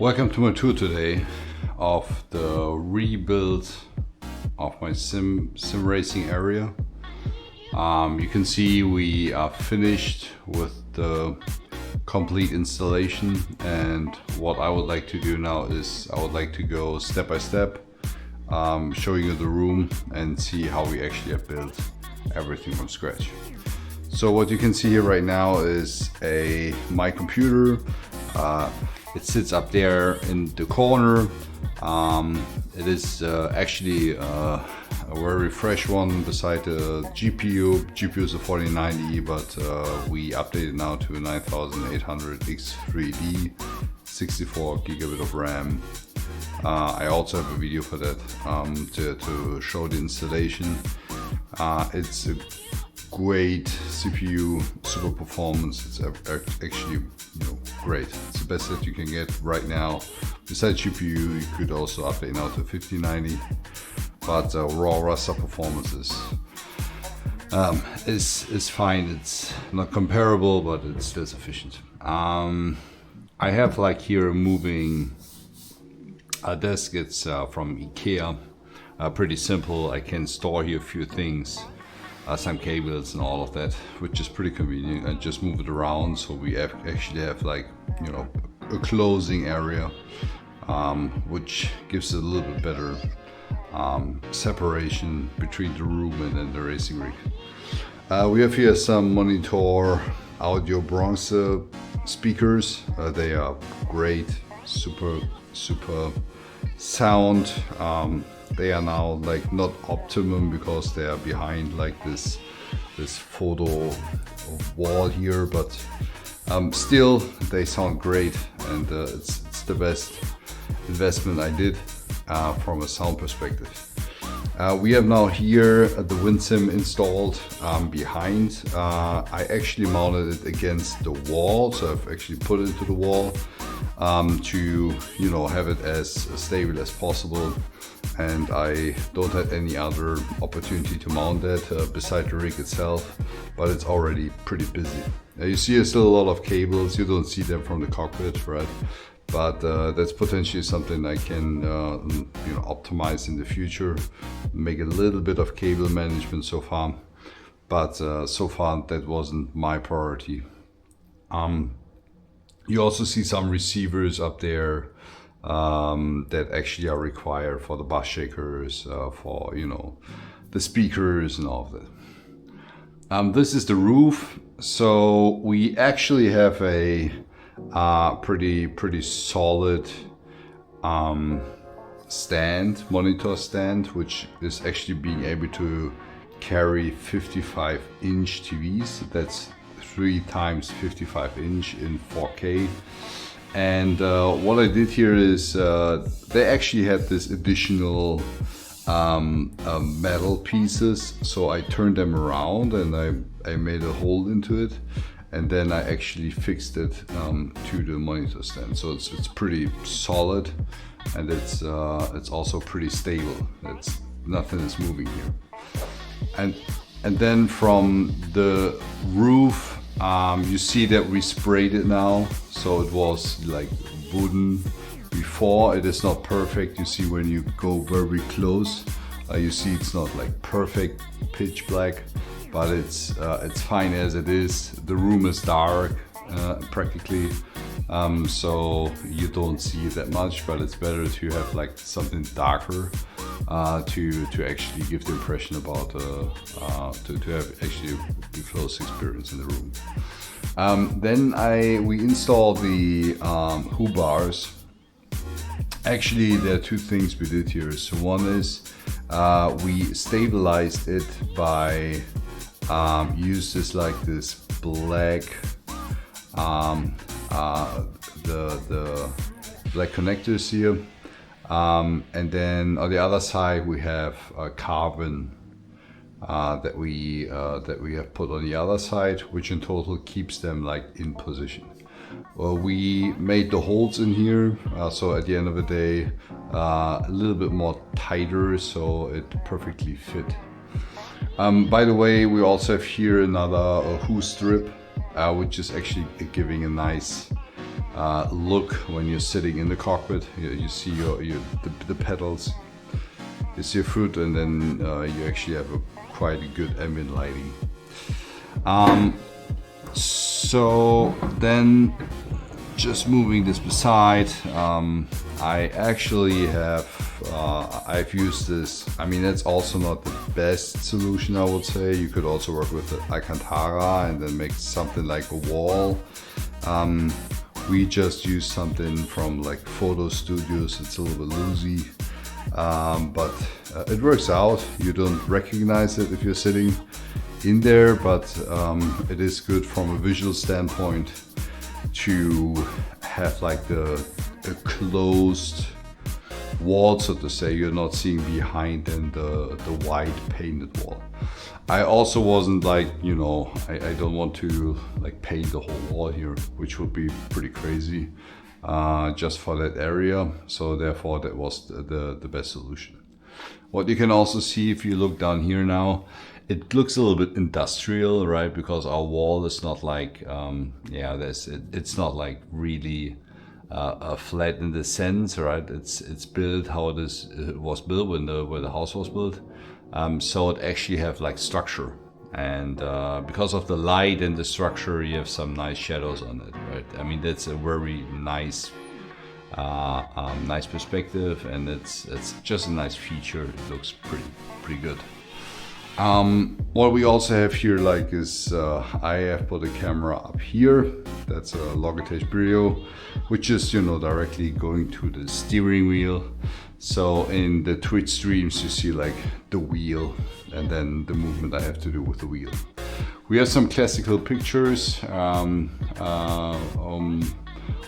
Welcome to my tour today of the rebuild of my sim racing area. You can see we are finished with the complete installation, and what I would like to do now is I would like to go step by step, showing you the room and see how we actually have built everything from scratch. So what you can see here right now is my computer. It sits up there in the corner. It is actually a very fresh one beside the GPU. GPU is a 4090, but we updated now to a 9800 X3D, 64 gigabit of RAM. I also have a video for that to show the installation. It's a great CPU, super performance. It's actually great. It's the best that you can get right now. Besides GPU, you could also update now to 5090, but raw raster performance is fine. It's not comparable, but it's still sufficient. I have like here a moving desk. It's from IKEA. Pretty simple. I can store here a few things. Some cables and all of that, which is pretty convenient. I just move it around, so we actually have like a closing area, which gives a little bit better separation between the room and then the racing rig. We have here some monitor audio bronze speakers. They are great, super sound. They are now like not optimum because they are behind like this photo wall here, but still they sound great, and it's the best investment I did from a sound perspective. We have now here the WinSim installed behind. I actually mounted it against the wall, so I've actually put it into the wall to have it as stable as possible. And I don't have any other opportunity to mount that beside the rig itself, but it's already pretty busy. You see there's still a lot of cables. You don't see them from the cockpit, right? But that's potentially something I can optimize in the future, make a little bit of cable management so far, but so far that wasn't my priority. You also see some receivers up there that actually are required for the bus shakers, for the speakers and all of that. This is the roof. So we actually have a pretty solid monitor stand, which is actually being able to carry 55-inch TVs. That's 3 times 55-inch in 4K. And what I did here is they actually had this additional metal pieces, so I turned them around and I made a hole into it, and then I actually fixed it to the monitor stand. So it's pretty solid, and it's also pretty stable. Nothing is moving here. And then from the roof, you see that we sprayed it now. So it was like wooden before. It is not perfect. You see when you go very close, you see it's not like perfect pitch black, but it's fine as it is. The room is dark practically, so you don't see it that much, but it's better to have like something darker to actually give the impression about to have actually a close experience in the room. Then we installed the hoop bars. Actually, there are 2 things we did here. So one is we stabilized it by use this black the black connectors here, and then on the other side we have carbon that we have put on the other side, which in total keeps them like in position. Well, we made the holes in here, so at the end of the day a little bit more tighter, so it perfectly fit. By the way, we also have here another hose strip, which is actually giving a nice look when you're sitting in the cockpit. You see the pedals, you see your foot, and then you actually have quite a good ambient lighting. So then, just moving this beside, I actually have I've used this. I mean, that's also not the best solution, I would say. You could also work with the Alcantara and then make something like a wall. We just use something from like photo studios. It's a little bit loosey, but it works out. You don't recognize it if you're sitting in there, but it is good from a visual standpoint to have like a closed wall, so to say. You're not seeing behind and the white painted wall. I also wasn't like, you know, I don't want to like paint the whole wall here, which would be pretty crazy, just for that area. So therefore that was the best solution. What you can also see if you look down here now, it looks a little bit industrial, right? Because our wall is not like, it's not like really flat in the sense, right? It's built how it was built where the house was built. So it actually have like structure, and because of the light and the structure, you have some nice shadows on it, right? I mean, that's a very nice nice perspective, and it's just a nice feature. It looks pretty good. What we also have here like is I have put a camera up here. That's a Logitech Brio, which is, you know, directly going to the steering wheel. So in the Twitch streams you see like the wheel and then the movement I have to do with the wheel. We have some classical pictures.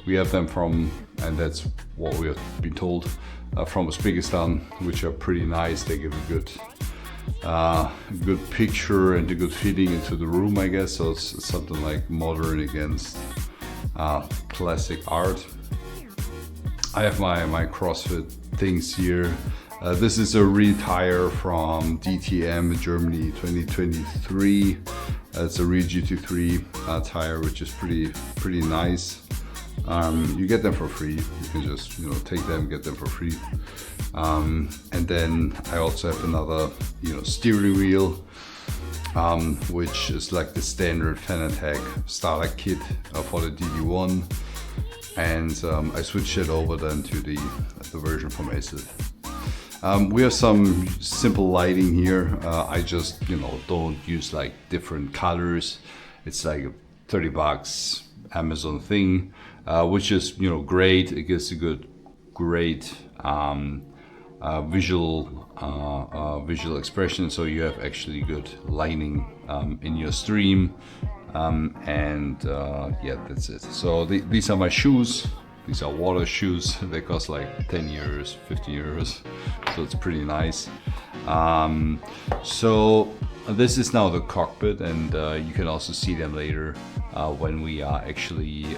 We have them from, and that's what we have been told, from Uzbekistan, which are pretty nice. They give a good picture and a good feeling into the room, I guess. So it's something like modern against classic art. I have my CrossFit things here. This is a retire from DTM Germany 2023. It's a real GT3 tire, which is pretty nice. You get them for free. You can just, you know, take them, get them for free. And then I also have another, you know, steering wheel, which is like the standard Fanatec starter kit for the DD1. And I switched it over then to the version from Assetto. We have some simple lighting here. I just, you know, don't use like different colors. It's like $30 Amazon thing, which is, you know, great. It gives a great visual expression. So you have actually good lighting in your stream. Yeah, that's it. So these are my shoes. These are water shoes. They cost like 10 euros, 15 euros. So it's pretty nice. So this is now the cockpit, and you can also see them later when we are actually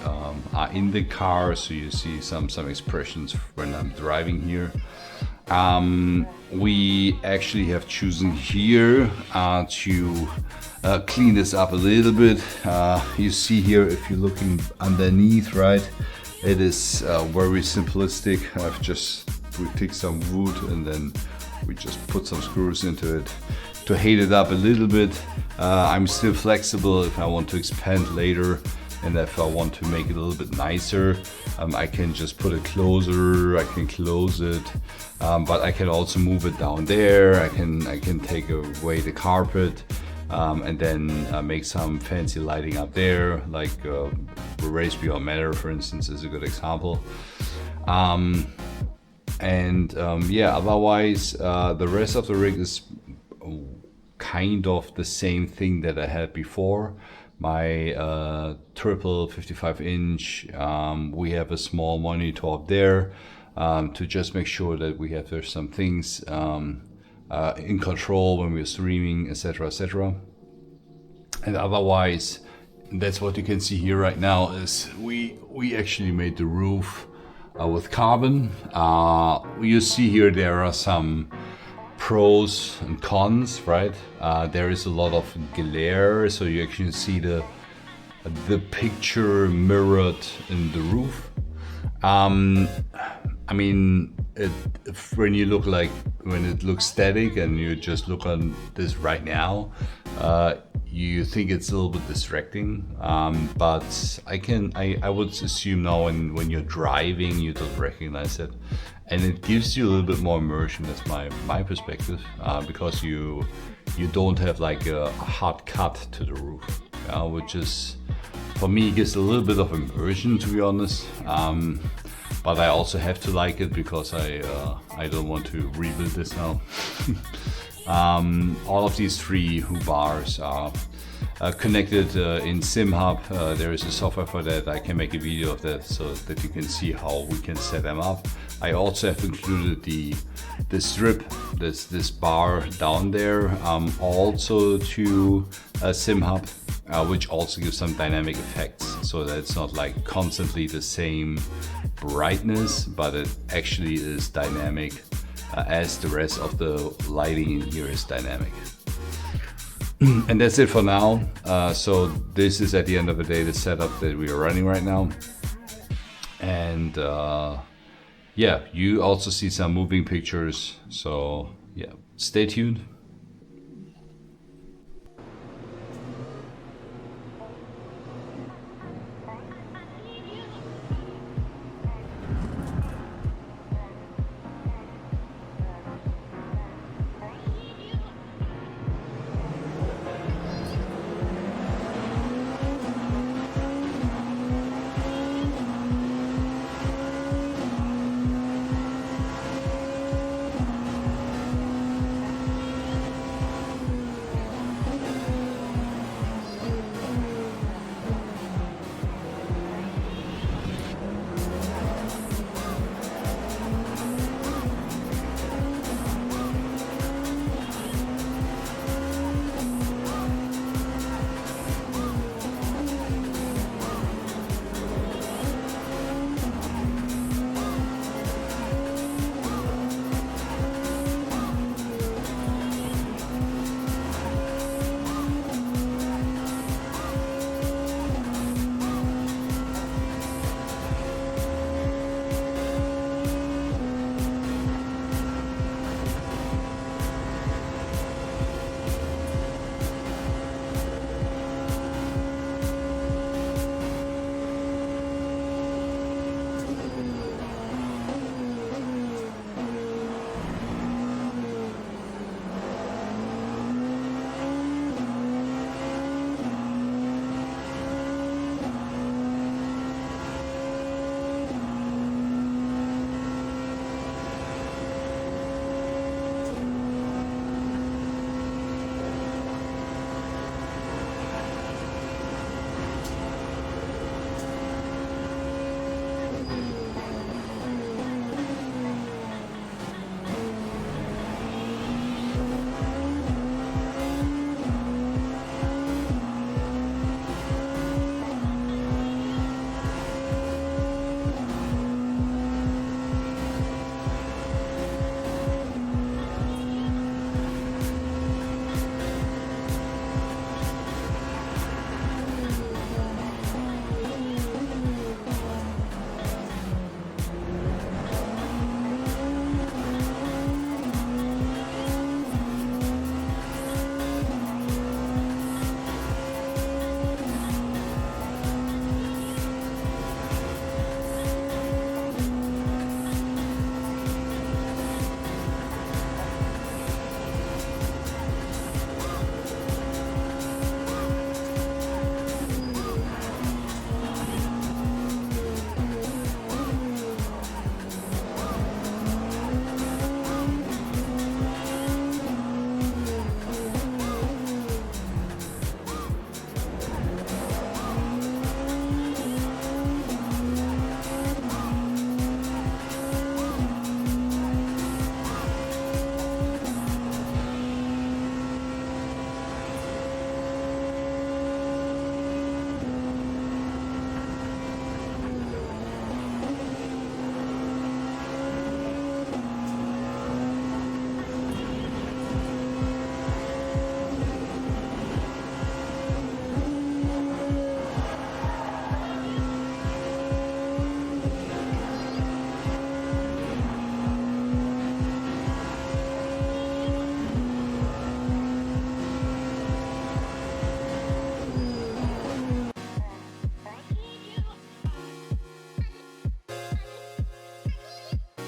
are in the car. So you see some expressions when I'm driving here. We actually have chosen here to clean this up a little bit. You see here, if you're looking underneath, right, it is very simplistic. We take some wood and then we just put some screws into it to heat it up a little bit. I'm still flexible if I want to expand later, and if I want to make it a little bit nicer, I can just put it closer, I can close it, but I can also move it down there. I can take away the carpet, and then make some fancy lighting up there, like Race Beyond Matter, for instance, is a good example. Yeah, otherwise the rest of the rig is kind of the same thing that I had before. My triple 55-inch, we have a small monitor up there to just make sure that we have there's some things in control when we're streaming, etc., etc. And otherwise, that's what you can see here right now. Is we actually made the roof with carbon. You see here there are some pros and cons, right? There is a lot of glare, so you actually see the the picture mirrored in the roof. I mean, when it looks static and you just look on this right now, you think it's a little bit distracting. But I would assume now when you're driving, you don't recognize it, and it gives you a little bit more immersion. That's my perspective, because you don't have like a hard cut to the roof, which is, for me, gives a little bit of immersion, to be honest. But I also have to like it because I don't want to rebuild this now. All of these 3 bars are connected in SimHub. There is a software for that. I can make a video of that so that you can see how we can set them up. I also have included the strip, this bar down there, also to SimHub, which also gives some dynamic effects, so that it's not like constantly the same brightness, but it actually is dynamic, as the rest of the lighting in here is dynamic. And that's it for now. So this is, at the end of the day, the setup that we are running right now. And yeah, you also see some moving pictures. So yeah, stay tuned.